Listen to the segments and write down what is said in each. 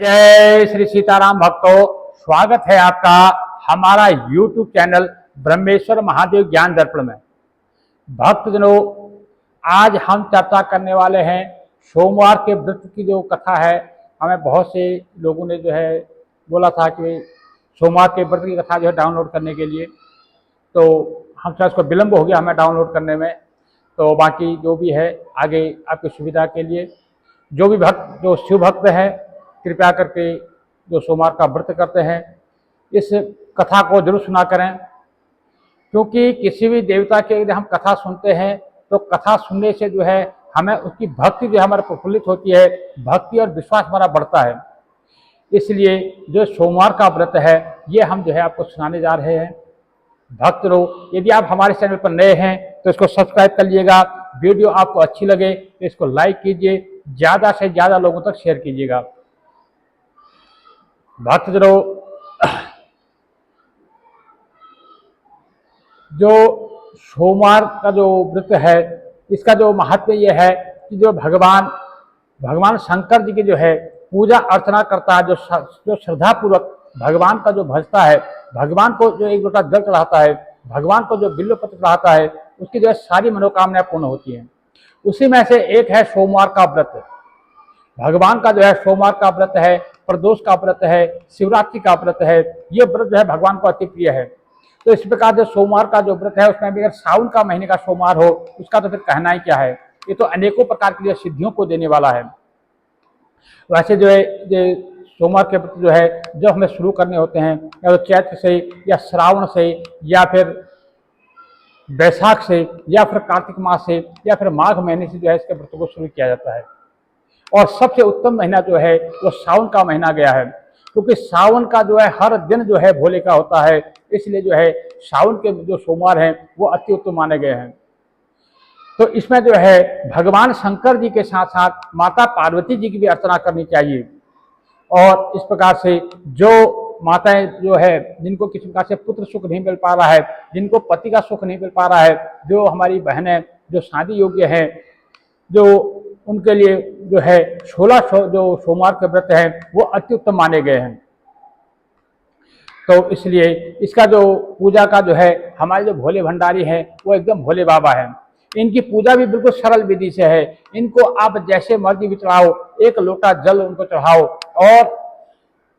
जय श्री सीताराम भक्तों, स्वागत है आपका हमारा YouTube चैनल ब्रह्मेश्वर महादेव ज्ञान दर्पण में। भक्तजनों, आज हम चर्चा करने वाले हैं सोमवार के व्रत की जो कथा है। हमें बहुत से लोगों ने जो है बोला था कि सोमवार के व्रत की कथा जो है डाउनलोड करने के लिए, तो हमसे उसको विलम्ब हो गया हमें डाउनलोड करने में। तो बाकी जो भी है आगे आपकी सुविधा के लिए जो भी भक्त, जो शिव भक्त है, कृपया करके जो सोमवार का व्रत करते हैं इस कथा को जरूर सुना करें, क्योंकि किसी भी देवता की यदि हम कथा सुनते हैं तो कथा सुनने से जो है हमें उसकी भक्ति जो है हमारे प्रफुल्लित होती है, भक्ति और विश्वास हमारा बढ़ता है। इसलिए जो सोमवार का व्रत है ये हम जो है आपको सुनाने जा रहे हैं। भक्त लोग, यदि आप हमारे चैनल पर नए हैं तो इसको सब्सक्राइब कर लीजिएगा। वीडियो आपको अच्छी लगे तो इसको लाइक कीजिए, ज़्यादा से ज़्यादा लोगों तक शेयर कीजिएगा। भक्तजनों, जो सोमवार का जो व्रत है इसका जो महत्व ये है कि जो भगवान शंकर जी की जो है पूजा अर्चना करता है, जो श्रद्धापूर्वक भगवान का जो भजता है, भगवान को जो एक लोटा जल चढ़ाता है, भगवान को जो बिल्व पत्र चढ़ाता है, उसकी जो है सारी मनोकामनाएं पूर्ण होती हैं। उसी में से एक है सोमवार का व्रत। भगवान का जो है सोमवार का व्रत है, प्रदोष का व्रत है, शिवरात्रि का व्रत है। ये व्रत जो है भगवान को अति प्रिय है। तो इस प्रकार जो सोमवार का जो व्रत है उसमें भी अगर सावन का महीने का सोमवार हो उसका तो फिर कहना ही क्या है। ये तो अनेकों प्रकार की सिद्धियों को देने वाला है। वैसे जो है ये सोमवार के व्रत जो है जब हमें शुरू करने होते हैं या तो चैत्र से या श्रावण से या फिर बैसाख से या फिर कार्तिक मास से या फिर माघ महीने से जो है इसके व्रत को शुरू किया जाता है। और सबसे उत्तम महीना जो है वो सावन का महीना गया है, क्योंकि सावन का जो है हर दिन जो है भोले का होता है। इसलिए जो है सावन के जो सोमवार हैं वो अति उत्तम माने गए हैं। तो इसमें जो है भगवान शंकर जी के साथ साथ माता पार्वती जी की भी अर्चना करनी चाहिए। और इस प्रकार से जो माताएं जो है जिनको किसी प्रकार से पुत्र सुख नहीं मिल पा रहा है, जिनको पति का सुख नहीं मिल पा रहा है, जो हमारी बहनें जो शादी योग्य हैं, जो उनके लिए जो है 16 जो सोमवार के व्रत हैं वो अति उत्तम माने गए हैं। तो इसलिए इसका जो पूजा का जो है हमारे जो भोले भंडारी हैं वो एकदम भोले बाबा हैं। इनकी पूजा भी बिल्कुल सरल विधि से है। इनको आप जैसे मर्जी भी चढ़ाओ, एक लोटा जल उनको चढ़ाओ और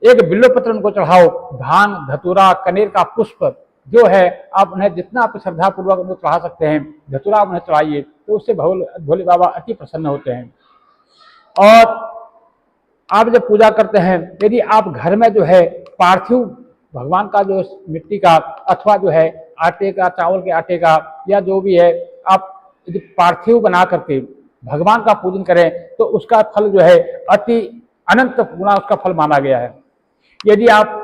एक बिल्वपत्र उनको चढ़ाओ, भांग धतूरा कनेर का पुष्प जो है आप उन्हें जितना आप श्रद्धापूर्वक उनको चढ़ा सकते हैं, धतूरा उन्हें चढ़ाइए, तो उससे भोले बाबा अति प्रसन्न होते हैं। और आप जब पूजा करते हैं, यदि आप घर में जो है पार्थिव भगवान का जो मिट्टी का अथवा जो है आटे का, चावल के आटे का या जो भी है, आप यदि पार्थिव बना करके भगवान का पूजन करें तो उसका फल जो है अति अनंत गुना उसका फल माना गया है। यदि आप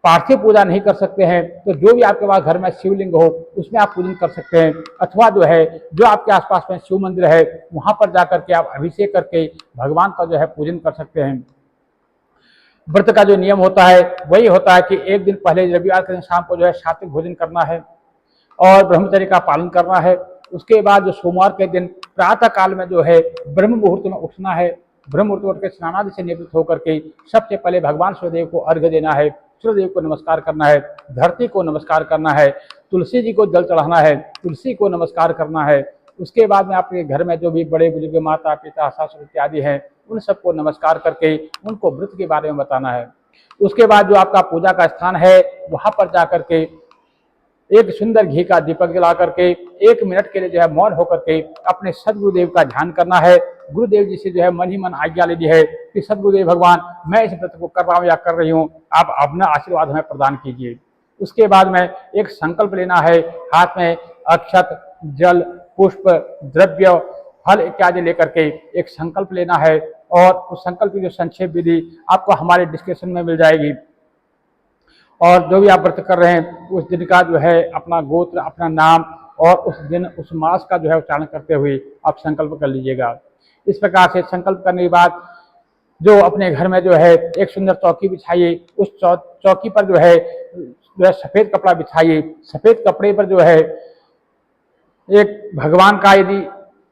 पार्थिव पूजा नहीं कर सकते हैं तो जो भी आपके पास घर में शिवलिंग हो उसमें आप पूजन कर सकते हैं, अथवा जो है जो आपके आसपास में शिव मंदिर है वहां पर जाकर के आप अभिषेक करके भगवान का जो है पूजन कर सकते हैं। व्रत का जो नियम होता है वही होता है कि एक दिन पहले रविवार के दिन शाम को जो है सात्विक भोजन करना है और ब्रह्मचर्य का पालन करना है। उसके बाद जो सोमवार के दिन प्रातः काल में जो है ब्रह्म मुहूर्त में उठना है। ब्रह्म मुहूर्त उठ के स्नानादि से निवृत्त होकर के सबसे पहले भगवान सूर्यदेव को अर्घ्य देना है, सूर्यदेव को नमस्कार करना है, धरती को नमस्कार करना है, तुलसी जी को जल चढ़ाना है, तुलसी को नमस्कार करना है। उसके बाद में आपके घर में जो भी बड़े बुजुर्ग माता पिता ससुर इत्यादि हैं उन सबको नमस्कार करके उनको व्रत के बारे में बताना है। उसके बाद जो आपका पूजा का स्थान है वहां पर जाकर के एक सुंदर घी का दीपक जला करके 1 मिनट के लिए जो है मौन होकर के अपने सदगुरुदेव का ध्यान करना है। गुरुदेव जी से जो है मन ही मन आज्ञा लेनी है कि सदगुरुदेव भगवान, मैं इस व्रत को कर रहा हूँ या कर रही हूँ, आप अपना आशीर्वाद हमें प्रदान कीजिए। उसके बाद में एक संकल्प लेना है, हाथ में अक्षत जल पुष्प द्रव्य फल इत्यादि लेकर के एक संकल्प लेना है। और उस संकल्प की जो संक्षेप विधि आपको हमारे डिस्क्रिप्शन में मिल जाएगी। और जो भी आप व्रत कर रहे हैं उस दिन का जो है अपना गोत्र, अपना नाम और उस दिन उस मास का जो है उच्चारण करते हुए आप संकल्प कर लीजिएगा। इस प्रकार से संकल्प करने के बाद जो अपने घर में जो है एक सुंदर चौकी बिछाइए। उस चौकी पर जो है सफ़ेद कपड़ा बिछाइए। सफ़ेद कपड़े पर जो है एक भगवान का यदि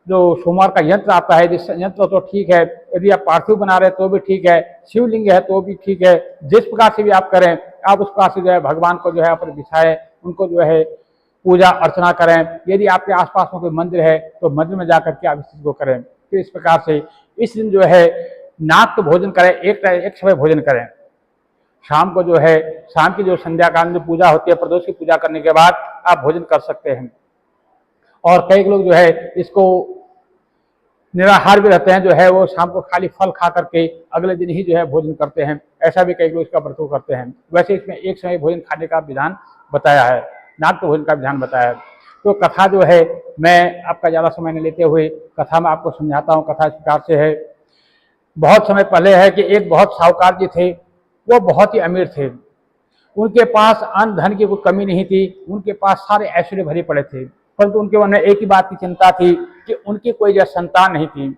जो सोमवार का यंत्र आता है, जिस यंत्र तो ठीक है, यदि आप पार्थिव बना रहे हैं तो भी ठीक है, शिवलिंग है तो भी ठीक है, जिस प्रकार से भी आप करें, आप उस प्रकार से जो है भगवान को जो है अपने बिछाएं, उनको जो है पूजा अर्चना करें। यदि आपके आसपास में कोई मंदिर है तो मंदिर में जाकर के आप इस चीज को करें। तो इस प्रकार से इस दिन जो है नाक भोजन करें, एक समय भोजन करें। शाम को जो है, शाम की जो संध्या काल में पूजा होती है, प्रदोष की पूजा करने के बाद आप भोजन कर सकते हैं। और कई लोग जो है इसको निराहार भी रहते हैं, जो है वो शाम को खाली फल खा करके अगले दिन ही जो है भोजन करते हैं। ऐसा भी कई लोग इसका व्रत करते हैं। वैसे इसमें एक समय भोजन खाने का विधान बताया है, नाट्य भोजन का विधान बताया है। तो कथा जो है, मैं आपका ज़्यादा समय नहीं लेते हुए कथा में आपको समझाता हूँ। कथा इस प्रकार से है। बहुत समय पहले है कि एक बहुत साहूकार जी थे, वो बहुत ही अमीर थे। उनके पास अन्न धन की कोई कमी नहीं थी, उनके पास सारे ऐश्वर्य भरे पड़े थे, परंतु उनके मन में एक ही बात की चिंता थी कि उनकी कोई जो संतान नहीं थी।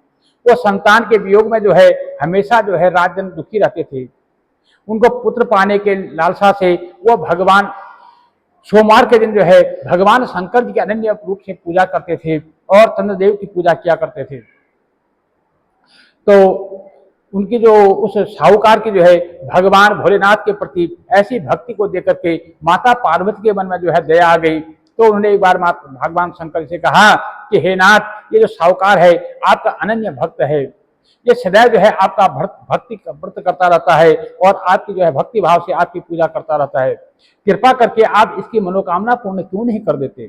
वो संतान के वियोग में जो है हमेशा जो है राजजन दुखी रहते थे। उनको पुत्र पाने के लालसा से वो भगवान सोमवार के दिन जो है भगवान शंकर जी के अनन्य रूप से पूजा करते थे और चंद्रदेव की पूजा किया करते थे। तो उनकी जो उस साहूकार की जो है भगवान भोलेनाथ के प्रति ऐसी भक्ति को देख करके माता पार्वती के मन में जो है दया आ गई। तो उन्होंने एक बार भगवान शंकर से कहा कि हे नाथ, ये जो साहूकार है आपका अनन्य भक्त है, ये सदैव जो है आपका भक्ति का व्रत करता रहता है और आपकी जो है भक्ति भाव से आपकी पूजा करता रहता है। कृपा करके आप इसकी मनोकामना पूर्ण क्यों नहीं कर देते।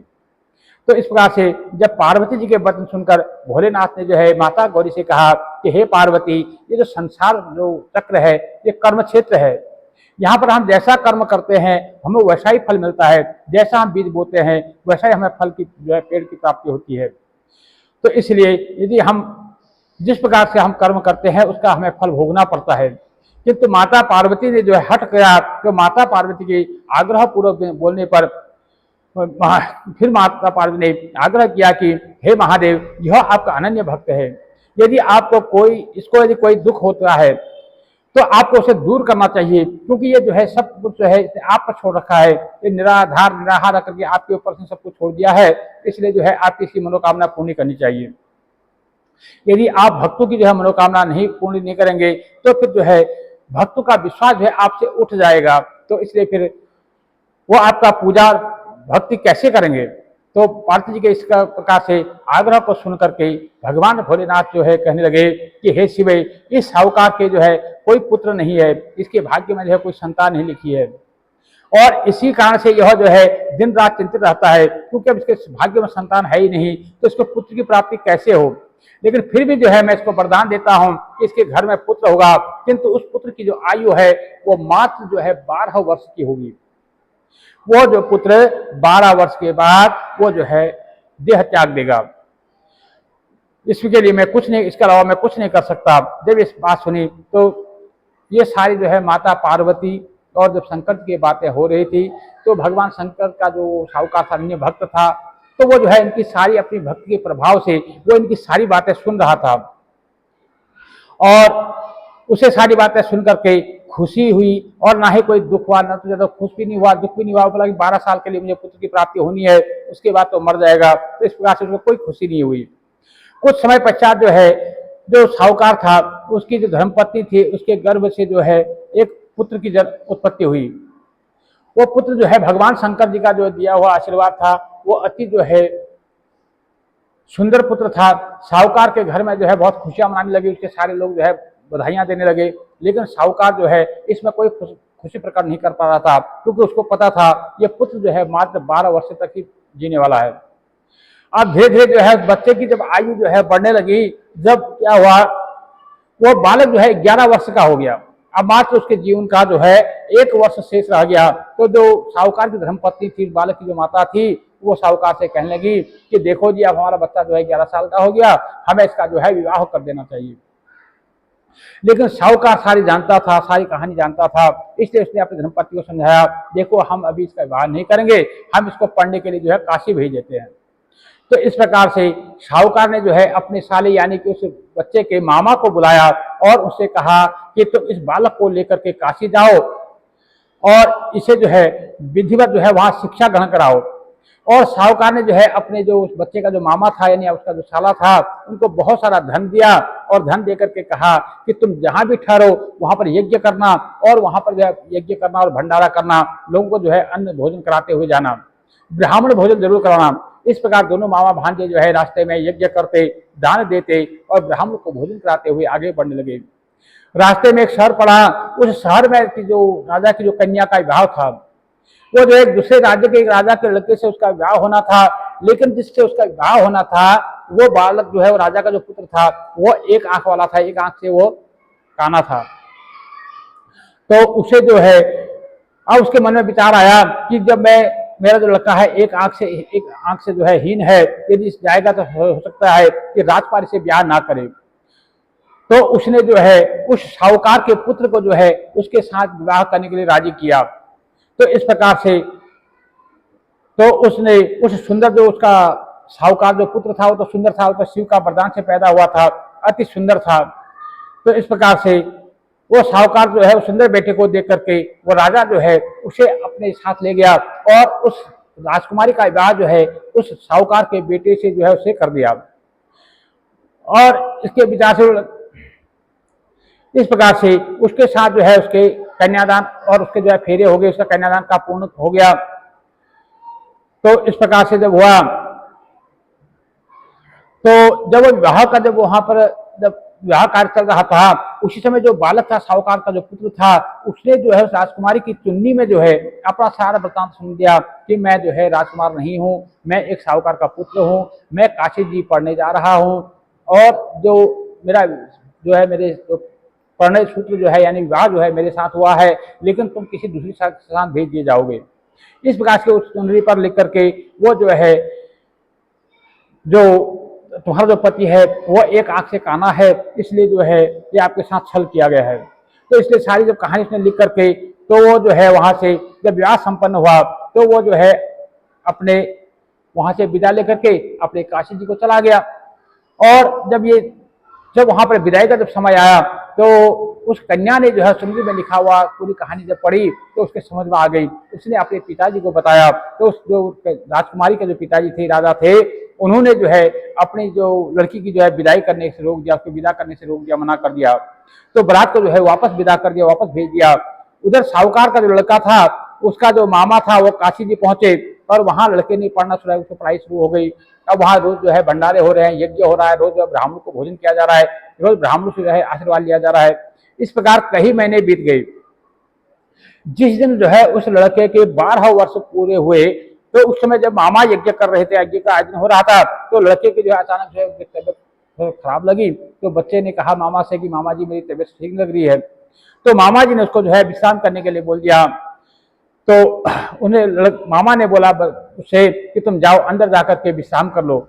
तो इस प्रकार से जब पार्वती जी के वचन सुनकर भोलेनाथ ने जो है माता गौरी से कहा कि हे पार्वती, ये जो संसार जो चक्र है ये कर्म क्षेत्र है। यहाँ पर हम जैसा कर्म करते हैं हमें वैसा ही फल मिलता है, जैसा हम बीज बोते हैं वैसा ही हमें फल की जो है पेड़ की प्राप्ति होती है। तो इसलिए यदि हम जिस प्रकार से हम कर्म करते हैं उसका हमें फल भोगना पड़ता है। किंतु माता पार्वती ने जो है हट गया, तो माता पार्वती के आग्रह पूर्वक बोलने पर फिर माता पार्वती ने आग्रह किया कि हे महादेव, यह आपका अनन्य भक्त है, यदि आपको इसको यदि कोई दुख होता है तो आपको उसे दूर करना चाहिए, क्योंकि ये जो है सब कुछ जो है आप पर छोड़ रखा है, ये निराहार रख करके आपके ऊपर से सब कुछ छोड़ दिया है, इसलिए जो है आपकी इसकी मनोकामना पूर्ण करनी चाहिए। यदि आप भक्तों की जो है मनोकामना पूर्ण नहीं करेंगे तो फिर जो है भक्तों का विश्वास जो है आपसे उठ जाएगा। तो इसलिए फिर वो आपका पूजा भक्ति कैसे करेंगे। तो पार्वती जी के इस प्रकार से आग्रह को सुन करके भगवान भोलेनाथ जो है कहने लगे कि हे शिव, इस साहूकार के जो है कोई पुत्र नहीं है, इसके भाग्य में जो है कोई संतान नहीं लिखी है और इसी कारण से यह जो है दिन रात चिंतित रहता है, क्योंकि अब इसके भाग्य में संतान है ही नहीं तो इसको पुत्र की प्राप्ति कैसे हो। लेकिन फिर भी जो है मैं इसको वरदान देता हूं कि इसके घर में पुत्र होगा, किंतु उस पुत्र की जो आयु है वो मात्र जो है 12 वर्ष की होगी। वो जो पुत्र 12 वर्ष के बाद वो जो है देह त्याग देगा। इसके लिए मैं कुछ नहीं, इसके अलावा मैं कुछ नहीं कर सकता। जब इस बात सुनी तो ये सारी जो है माता पार्वती और जब शंकर की बातें हो रही थी तो भगवान शंकर का जो साहूकार था, अन्य भक्त था, तो वो जो है इनकी सारी अपनी भक्ति के प्रभाव से वो इनकी सारी बातें सुन रहा था और उसे सारी बातें सुन करके खुशी हुई और ना ही कोई दुख हुआ, ना तो ज्यादा खुश भी नहीं हुआ, दुख भी नहीं हुआ। बोला कि 12 साल के लिए मुझे पुत्र की प्राप्ति होनी है, उसके बाद तो मर जाएगा। तो इस प्रकार से उसको कोई खुशी नहीं हुई। कुछ समय पश्चात जो है जो साहूकार था उसकी जो धर्मपत्नी थी उसके गर्भ से जो है एक पुत्र की उत्पत्ति हुई। वो पुत्र जो है भगवान शंकर जी का जो दिया हुआ आशीर्वाद था, वो अति जो है सुंदर पुत्र था। साहूकार के घर में जो है बहुत खुशियां मनाने लगी, उसके सारे लोग जो है बधाइयां देने लगे, लेकिन साहूकार जो है इसमें कोई खुशी प्रकट नहीं कर पा रहा था, क्योंकि उसको पता था ये पुत्र जो है मात्र 12 वर्ष तक ही जीने वाला है। अब धीरे धीरे जो है बच्चे की जब आयु जो है बढ़ने लगी, जब क्या हुआ वो बालक जो है 11 वर्ष का हो गया। अब मात्र उसके जीवन का जो है 1 वर्ष शेष रह गया। तो जो साहूकार की धर्मपत्नी थी, बालक की जो माता थी, वो साहूकार से कहने लगी कि देखो जी, अब हमारा बच्चा जो है 11 साल का हो गया, हमें इसका जो है विवाह कर देना चाहिए। लेकिन साहूकार सारी जानता था, सारी कहानी जानता था, इसलिए उसने अपनी धर्मपत्नी को समझाया, देखो हम अभी इसका विवाह नहीं करेंगे, हम इसको पढ़ने के लिए जो है काशी भेज देते हैं। तो इस प्रकार से साहूकार ने जो है अपने साले यानी कि उस बच्चे के मामा को बुलाया और उससे कहा कि तुम इस बालक को लेकर के काशी जाओ और इसे जो है विधिवत जो है वहां शिक्षा ग्रहण कराओ और साहूकार ने जो है अपने जो उस बच्चे का जो मामा था यानी उसका जो साला था उनको बहुत सारा धन दिया और धन देकर के कहा कि तुम जहां भी ठहरो वहां पर यज्ञ करना और वहां पर जो है यज्ञ करना और भंडारा करना, लोगों को जो है अन्न भोजन कराते हुए जाना, ब्राह्मण भोजन जरूर कराना। इस प्रकार दोनों मामा भांजे जो है रास्ते में यज्ञ करते, दान देते और ब्राह्मण को भोजन कराते हुए आगे बढ़ने लगे। रास्ते में एक शहर पड़ा, उस शहर में जो राजा की जो कन्या का विवाह था, वो जो एक दूसरे राज्य के एक राजा के लड़के से उसका विवाह होना था, लेकिन जिससे उसका विवाह होना था वो बालक जो है वो राजा का जो पुत्र था वो एक आंख वाला था, एक आंख से वो काना था। तो उसे जो है अब उसके मन में विचार आया कि जब मेरा जो लड़का है एक आंख से जो है हीन है, यदि जाएगा तो हो सकता है कि राजकुमारी से ब्याह ना करे। तो उसने जो है उस साहूकार के पुत्र को जो है उसके साथ विवाह करने के लिए राजी किया। तो इस प्रकार से तो उसने उस सुंदर जो उसका साहूकार जो पुत्र था वो तो सुंदर था, वो तो शिव का वरदान से पैदा हुआ था, अति सुंदर था। तो इस प्रकार से वो साहूकार जो है उस सुंदर बेटे को देख करके वो राजा जो है उसे अपने साथ ले गया और उस राजकुमारी का विवाह जो है उस साहूकार के बेटे से जो है उसे कर दिया। और इसके विचार से इस प्रकार से उसके साथ जो है उसके कन्यादान और उसके जो है फेरे हो गए, उसका कन्यादान का पूर्ण हो गया। तो इस प्रकार से जब हुआ तो जब वो विवाह का जब वहां पर जब विवाह कार्य चल रहा था उसी समय जो बालक था साहूकार का जो पुत्र था उसने जो है राजकुमारी की चुन्नी में जो है अपना सारा वृत्तांत सुन दिया कि मैं जो है राजकुमार नहीं हूँ, मैं एक साहूकार का पुत्र हूँ, मैं काशी जी पढ़ने जा रहा हूँ और जो मेरा जो है मेरे प्रणय सूत्र जो है यानी विवाह जो है मेरे साथ हुआ है, लेकिन तुम किसी दूसरी के साथ भेज दिए जाओगे। इस प्रकार से उस चुनरी पर लिख करके वो जो है जो तुम्हारा जो पति है वो एक आंख से काना है, इसलिए जो है ये आपके साथ छल किया गया है। तो इसलिए सारी जो कहानी उसने लिख करके तो वो जो है वहां से जब विवाह संपन्न हुआ तो वो जो है अपने वहां से विदा लेकर के अपने काशी जी को चला गया। और जब वहां पर विदाई का जब समय आया तो उस कन्या ने जो है सुंदरी में लिखा हुआ पूरी कहानी जब पढ़ी तो उसके समझ में आ गई। उसने अपने पिताजी को बताया तो उस जो राजकुमारी के जो पिताजी थे राजा थे उन्होंने जो है अपनी जो लड़की की जो है विदाई करने से रोक दिया, उसको विदा करने से रोक दिया, मना कर दिया। तो बारात को जो है वापस विदा कर दिया, वापस भेज दिया। उधर साहूकार का जो लड़का था उसका जो मामा था वो काशी जी पहुंचे और वहां लड़के ने पढ़ना शुरू उसको पढ़ाई शुरू हो गई। अब वहां रोज जो है भंडारे हो रहे हैं, यज्ञ हो रहा है, रोज ब्राह्मणों को भोजन किया जा रहा है, रोज ब्राह्मणों से जो है आशीर्वाद लिया जा रहा है। इस प्रकार कई महीने बीत गए। जिस दिन जो है उस लड़के के 12 वर्ष पूरे हुए तो उस समय जब मामा यज्ञ कर रहे थे, यज्ञ का आयोजन हो रहा था, तो लड़के की जो है अचानक जो है तबियत खराब लगी। तो बच्चे ने कहा मामा से कि मामा जी मेरी तबियत ठीक लग रही है। तो मामा जी ने उसको जो है विश्राम करने के लिए बोल दिया। तो उन्हें मामा ने बोला उससे कि तुम जाओ अंदर जाकर के विश्राम कर लो,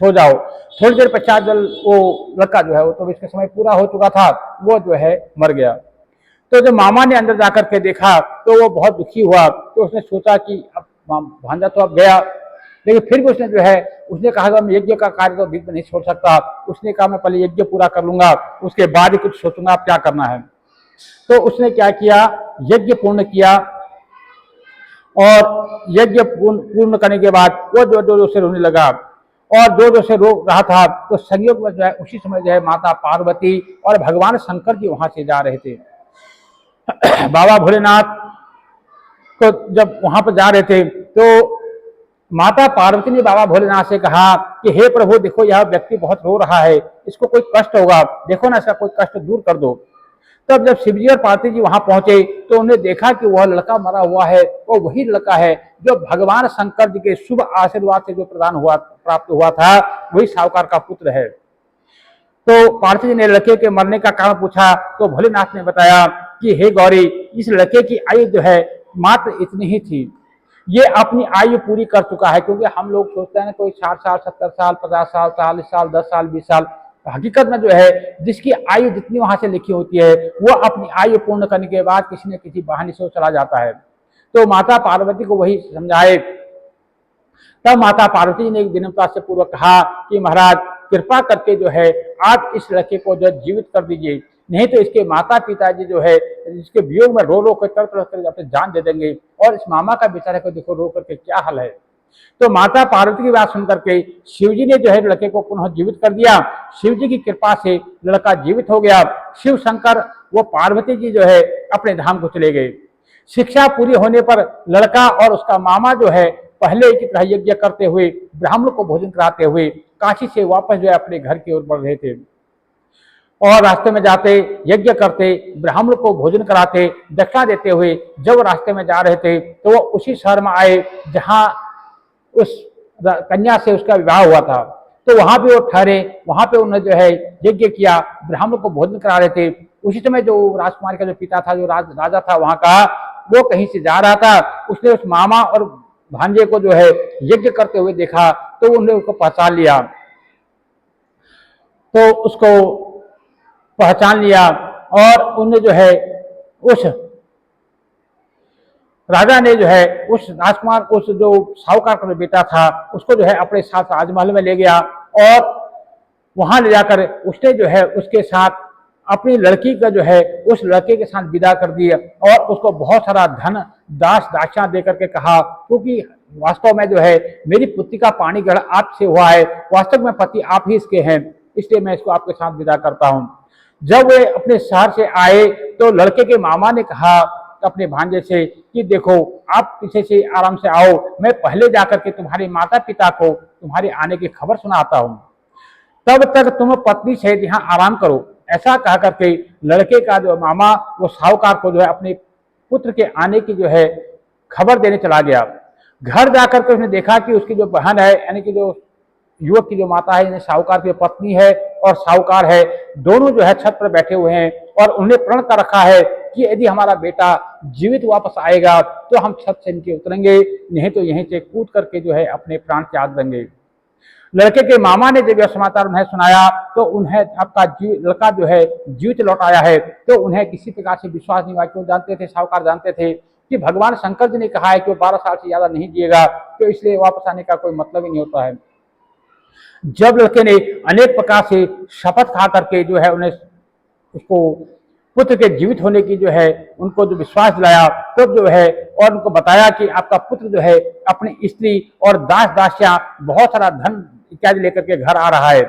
सो जाओ। थोड़ी देर पश्चात जब वो लड़का जो है वो तो इसका समय पूरा हो चुका था, वो जो है मर गया। तो जब मामा ने अंदर जाकर के देखा तो वो बहुत दुखी हुआ। तो उसने सोचा कि अब भांजा तो अब गया, लेकिन फिर भी उसने जो है उसने कहा कि मैं यज्ञ का कार्य तो बीच में नहीं छोड़ सकता। उसने कहा मैं पहले यज्ञ पूरा कर लूंगा, उसके बाद ही कुछ सोचूंगा अब क्या करना है। तो उसने क्या किया, यज्ञ पूर्ण किया और यज्ञ पूर्ण करने के बाद वो जो जो से रोने लगा और जो से रो रहा था। तो संयोग में जो है उसी समय जो है माता पार्वती और भगवान शंकर जी वहां से जा रहे थे। बाबा भोलेनाथ तो जब वहां पर जा रहे थे तो माता पार्वती ने बाबा भोलेनाथ से कहा कि हे प्रभु देखो यह व्यक्ति बहुत रो रहा है, इसको कोई कष्ट होगा, देखो ना इसका कोई कष्ट दूर कर दो। तब जब शिवजी और पार्वती जी वहां पहुंचे तो उन्हें देखा कि वह लड़का मरा हुआ है, वो वही लड़का है जो भगवान शंकर जी के शुभ आशीर्वाद से जो प्राप्त हुआ था, वही साहूकार का पुत्र है। तो पार्वती जी ने लड़के के मरने का कारण पूछा तो भोलेनाथ ने बताया कि हे गौरी, इस लड़के की आयु जो है मात्र इतनी ही थी, ये अपनी आयु पूरी कर चुका है। क्योंकि हम लोग सोचते हैं कोई 60 साल 70 साल 50 साल 40 साल 10 साल 20 साल, हकीकत में जो है जिसकी आयु जितनी वहां से लिखी होती है वो अपनी आयु पूर्ण करने के बाद किसी न किसी बहाने से चला जाता है। तो माता पार्वती को वही समझाए। तब माता पार्वती ने एक विनम्रता से पूर्वक कहा कि महाराज कृपा करके जो है आप इस लड़के को जो जीवित कर दीजिए, नहीं तो इसके माता पिताजी जो है इसके वियोग में रो रो कर अपने जान दे देंगे और इस मामा का बेचारे को देखो रो करके क्या हाल है। तो माता पार्वती की बात सुनकर के शिव जी ने जो है लड़के को पुनः जीवित कर दिया। शिव जी की कृपा से लड़का जीवित हो गया। शिव शंकर वो पार्वती जी जो है अपने धाम को चले गए। शिक्षा पूरी होने पर लड़का और उसका मामा जो है पहले की तरह यज्ञ करते हुए ब्राह्मण को भोजन कराते हुए काशी से वापस जो है अपने घर की ओर बढ़ रहे थे। और रास्ते में जाते यज्ञ करते, ब्राह्मण को भोजन कराते, दक्षिणा देते हुए जब रास्ते में जा रहे थे तो वो उसी शहर में आए जहां उस कन्या से उसका विवाह हुआ था। तो वहां पे वो ठहरे, वहां पे उन्होंने जो है यज्ञ किया, ब्राह्मण को भोजन करा रहे थे। उसी समय जो राजकुमारी का जो पिता था, जो राजा था वहां का, वो कहीं से जा रहा था। उसने उस मामा और भांजे को जो है यज्ञ करते हुए देखा तो उन्होंने उसको पहचान लिया। तो उसको पहचान लिया और उन्हें जो है उस राजा ने जो है उस राजकुमार को, उस जो साहूकार का बेटा था, उसको जो है अपने साथ राजमहल में ले गया और वहां ले जाकर उसने जो है उसके साथ अपनी लड़की का जो है उस लड़के के साथ विदा कर दिया और उसको बहुत सारा धन दास दासियां दे करके कहा, क्योंकि वास्तव में जो है मेरी पुत्री का पानी ग्रहण आपसे हुआ है, वास्तव में पति आप ही इसके हैं, इसलिए मैं इसको आपके साथ विदा करता हूं। जब वे अपने शहर से आए तो लड़के के मामा ने कहा अपने भांजे से कि देखो आप पीछे से आराम से आओ, मैं पहले जाकर के तुम्हारे माता पिता को तुम्हारे आने की खबर सुनाता हूं, तब तक तुम पत्नी सहित यहाँ आराम करो। ऐसा कह करके लड़के का जो मामा वो साहूकार को जो है अपने पुत्र के आने की जो है खबर देने चला गया। घर जाकर के उसने देखा कि उसकी जो बहन है, यानी कि जो युवक की जो माता है, साहूकार की पत्नी है और साहूकार है, दोनों जो है छत पर बैठे हुए हैं और उन्हें प्रण कर रखा है कि यदि हमारा बेटा जीवित वापस आएगा तो हम छत से नीचे उतरेंगे, नहीं तो यहीं से कूद करके जो है अपने प्राण त्याग देंगे। लड़के के मामा ने जब यह समाचार उन्हें सुनाया तो उन्हें आपका लड़का जो है जीवित लौट आया है, तो उन्हें किसी प्रकार से विश्वास नहीं हुआ। क्यों जानते थे, साहूकार जानते थे कि भगवान शंकर जी ने कहा है कि वो 12 साल से ज्यादा नहीं जिएगा, तो इसलिए वापस आने का कोई मतलब ही नहीं होता है। जब लड़के ने अनेक प्रकार से शपथ खा करके जो है उन्हें उसको पुत्र के जीवित होने की जो है उनको जो विश्वास दिलाया, तब जो है और उनको बताया कि आपका पुत्र जो है अपनी स्त्री और दास दासियां बहुत सारा धन इत्यादि लेकर के घर आ रहा है,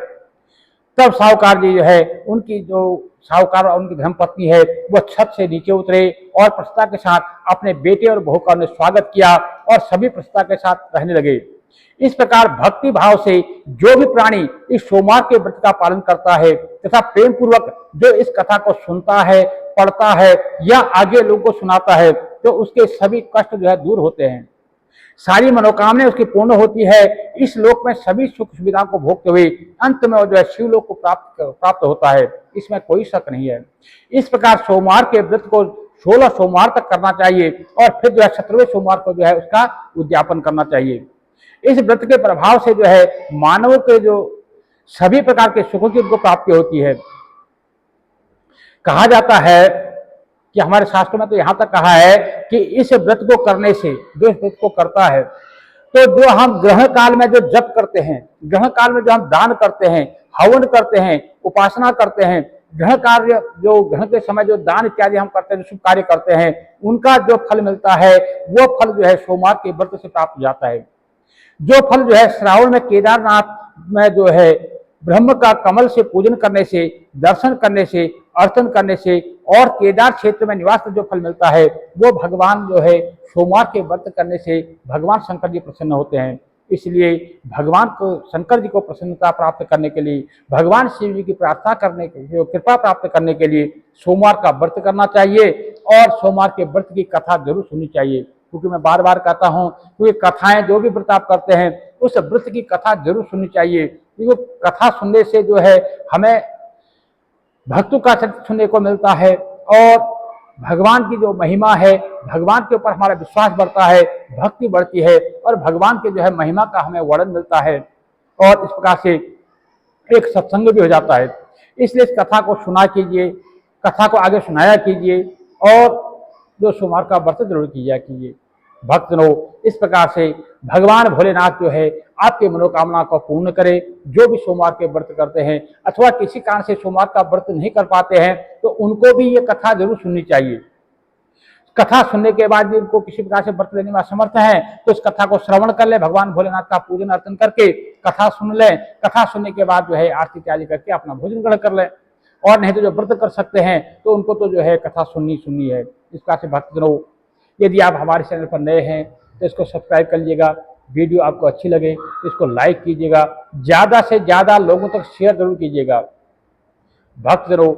तब साहूकार जी जो है उनकी जो साहूकार और उनकी धर्मपत्नी है वो छत से नीचे उतरे और प्रसन्नता के साथ अपने बेटे और बहू का उन्हें स्वागत किया और सभी प्रसन्नता के साथ रहने लगे। इस प्रकार भक्ति भाव से जो भी प्राणी इस सोमवार के व्रत का पालन करता है तथा प्रेम पूर्वक जो इस कथा को सुनता है, पढ़ता है या आगे लोगों को सुनाता है, तो उसके सभी कष्ट जो है दूर होते हैं, सारी मनोकामनाएं उसकी पूर्ण होती है। इस लोक में सभी सुख सुविधाओं को भोगते हुए अंत में जो है शिवलोक को प्राप्त होता है, इसमें कोई शक नहीं है। इस प्रकार सोमवार के व्रत को 16 सोमवार तक करना चाहिए और फिर जो है 17वें सोमवार को जो है उसका उद्यापन करना चाहिए। इस व्रत के प्रभाव से जो है मानव के जो सभी प्रकार के सुखों की उनको प्राप्ति होती है। कहा जाता है कि हमारे शास्त्रों में तो यहाँ तक कहा है कि इस व्रत को करने से, जो इस व्रत को करता है, तो जो हम ग्रहण काल में जो जप करते हैं, ग्रहण काल में जो हम दान करते हैं, हवन करते हैं, उपासना करते हैं, ग्रहण कार्य जो ग्रहण के समय जो दान इत्यादि हम करते हैं, जो शुभ कार्य करते हैं, उनका जो फल मिलता है वो फल जो है सोमवार के व्रत से प्राप्त हो जाता है। जो फल जो है श्रावण में केदारनाथ में जो है ब्रह्म का कमल से पूजन करने से, दर्शन करने से, अर्चन करने से और केदार क्षेत्र में निवास में जो फल मिलता है वो भगवान जो है सोमवार के व्रत करने से भगवान शंकर जी प्रसन्न होते हैं। इसलिए भगवान को, शंकर जी को प्रसन्नता प्राप्त करने के लिए, भगवान शिव जी की प्रार्थना करने के लिए, कृपा प्राप्त करने के लिए सोमवार का व्रत करना चाहिए और सोमवार के व्रत की कथा जरूर सुननी चाहिए। क्योंकि मैं बार बार कहता हूँ क्योंकि कथाएं जो भी व्रत आप करते हैं उस व्रत की कथा जरूर सुननी चाहिए, क्योंकि कथा सुनने से जो है हमें भक्तों का चरित्र सुनने को मिलता है और भगवान की जो महिमा है, भगवान के ऊपर हमारा विश्वास बढ़ता है, भक्ति बढ़ती है और भगवान के जो है महिमा का हमें वर्णन मिलता है और इस प्रकार से एक सत्संग भी हो जाता है। इसलिए इस कथा को सुना कीजिए, कथा को आगे सुनाया कीजिए और जो सोमवार का व्रत जरूर किया कीजिए। भक्तजनों, इस प्रकार से भगवान भोलेनाथ जो है आपके मनोकामना को पूर्ण करे। जो भी सोमवार के व्रत करते हैं अथवा किसी कारण से सोमवार का व्रत नहीं कर पाते हैं तो उनको भी ये कथा जरूर सुननी चाहिए। कथा सुनने के बाद भी उनको किसी प्रकार से व्रत लेने में असमर्थ है तो इस कथा को श्रवण कर ले, भगवान भोलेनाथ का पूजन अर्चन करके कथा सुन ले। कथा सुनने के बाद जो है आरती त्यागी करके अपना भोजन ग्रहण कर ले। और नहीं तो जो व्रत कर सकते हैं तो उनको तो जो है कथा सुननी है। इस प्रकार से भक्तजनों, यदि आप हमारे चैनल पर नए हैं तो इसको सब्सक्राइब कर लीजिएगा। वीडियो आपको अच्छी लगे तो इसको लाइक कीजिएगा, ज़्यादा से ज़्यादा लोगों तक शेयर जरूर कीजिएगा। भक्तजनों,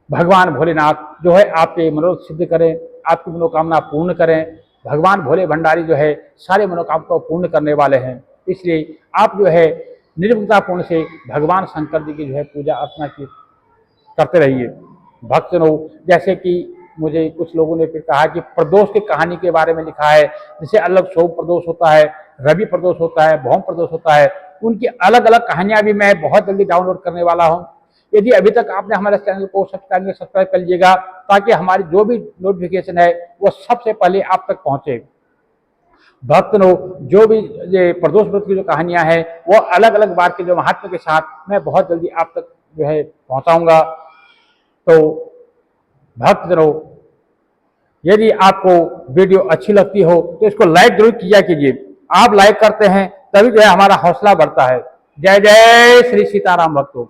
भगवान भोलेनाथ जो है आपके मनोरथ सिद्ध करें, आपकी मनोकामना पूर्ण करें। भगवान भोले भंडारी जो है सारे मनोकामना को पूर्ण करने वाले हैं। इसलिए आप जो है निर्विघ्नतापूर्ण से भगवान शंकर जी की जो है पूजा अर्चना की करते रहिए। भक्तजनों, जैसे कि मुझे कुछ लोगों ने फिर कहा कि प्रदोष की कहानी के बारे में लिखा है, जैसे अलग सोम प्रदोष होता है, रवि प्रदोष होता है, भौम प्रदोष होता है, उनकी अलग अलग कहानियां भी मैं बहुत जल्दी डाउनलोड करने वाला हूं। यदि अभी तक आपने हमारे चैनल को सब्सक्राइब कर लीजिएगा ताकि हमारी जो भी नोटिफिकेशन है वो सबसे पहले आप तक पहुंचे। भक्तजनों, जो भी ये प्रदोष व्रत की जो कहानियां हैं वो अलग अलग बार के जो महात्मा के साथ मैं बहुत जल्दी आप तक जो है पहुंचाऊंगा। तो भक्तजनों, यदि आपको वीडियो अच्छी लगती हो तो इसको लाइक जरूर किया कीजिए। आप लाइक करते हैं तभी जो है हमारा हौसला बढ़ता है। जय जय श्री सीताराम भक्तों।